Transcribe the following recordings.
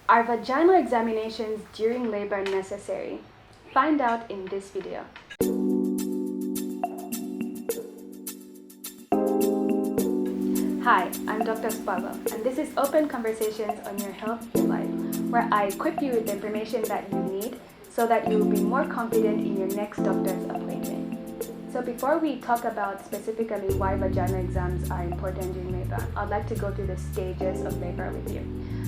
Are vaginal examinations during labor necessary? Find out in this video. Hi, I'm Dr. Sipalo, and this is Open Conversations on Your Health, Your Life, where I equip you with the information that you need so that you will be more confident in your next doctor's appointment. So before we talk about specifically why vaginal exams are important during labor, I'd like to go through the stages of labor with you.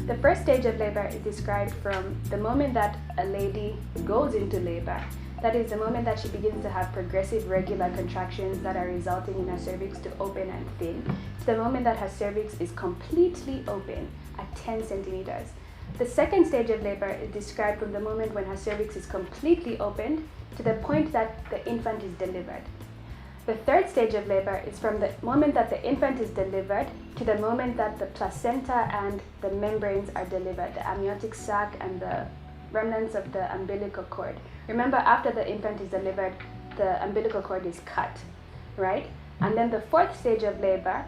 The first stage of labor is described from the moment that a lady goes into labor. That is the moment that she begins to have progressive regular contractions that are resulting in her cervix to open and thin, to the moment that her cervix is completely open at 10 centimeters. The second stage of labor is described from the moment when her cervix is completely opened to the point that the infant is delivered. The third stage of labor is from the moment that the infant is delivered to the moment that the placenta and the membranes are delivered, the amniotic sac and the remnants of the umbilical cord. Remember, after the infant is delivered, the umbilical cord is cut, right? And then the fourth stage of labor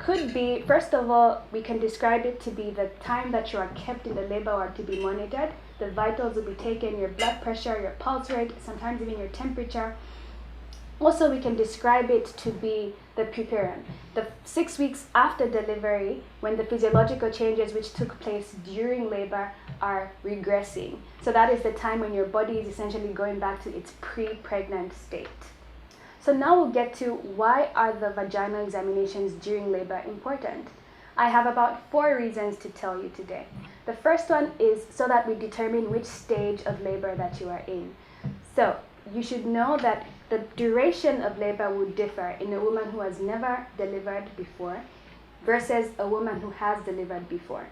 could be, first of all, we can describe it to be the time that you are kept in the labor ward to be monitored. The vitals will be taken, your blood pressure, your pulse rate, sometimes even your temperature. Also, we can describe it to be the puerperium, the 6 weeks after delivery, when the physiological changes which took place during labor are regressing. So that is the time when your body is essentially going back to its pre-pregnant state. So now we'll get to why are the vaginal examinations during labor important. I have about 4 reasons to tell you today. The first one is so that we determine which stage of labor that you are in. So you should know that the duration of labor would differ in a woman who has never delivered before versus a woman who has delivered before.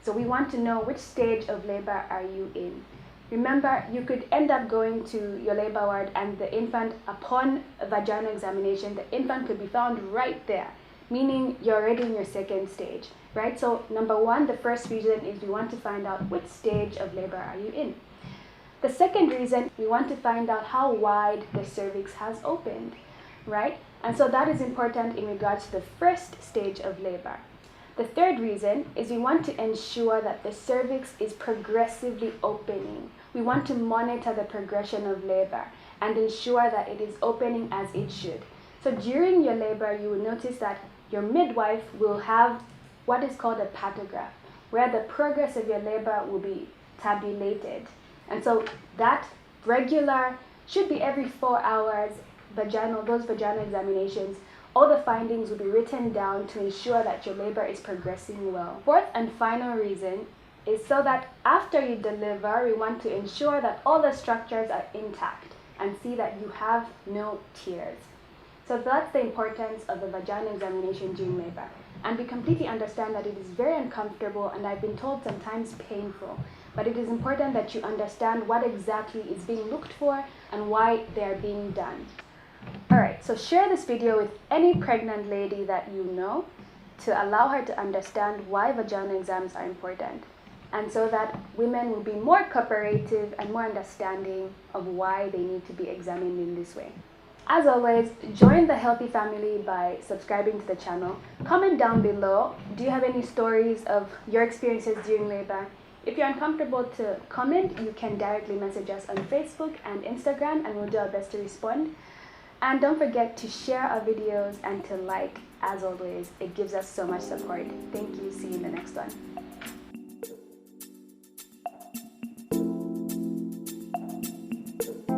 So we want to know which stage of labor are you in. Remember, you could end up going to your labor ward and the infant, upon a vaginal examination, the infant could be found right there, meaning you're already in your second stage, right? So number one, the first reason is we want to find out which stage of labor are you in. The second reason, we want to find out how wide the cervix has opened, right? And so that is important in regards to the first stage of labor. The third reason is we want to ensure that the cervix is progressively opening. We want to monitor the progression of labor and ensure that it is opening as it should. So during your labor, you will notice that your midwife will have what is called a pathograph, where the progress of your labor will be tabulated. And so that regular, should be every 4 hours, those vaginal examinations, all the findings will be written down to ensure that your labor is progressing well. Fourth and final reason is so that after you deliver, we want to ensure that all the structures are intact and see that you have no tears. So that's the importance of the vaginal examination during labor. And we completely understand that it is very uncomfortable and I've been told sometimes painful. But it is important that you understand what exactly is being looked for and why they are being done. Alright, so share this video with any pregnant lady that you know to allow her to understand why vaginal exams are important, and so that women will be more cooperative and more understanding of why they need to be examined in this way. As always, join the healthy family by subscribing to the channel. Comment down below, do you have any stories of your experiences during labor? If you're uncomfortable to comment, you can directly message us on Facebook and Instagram and we'll do our best to respond. And don't forget to share our videos and to like. As always, it gives us so much support. Thank you. See you in the next one.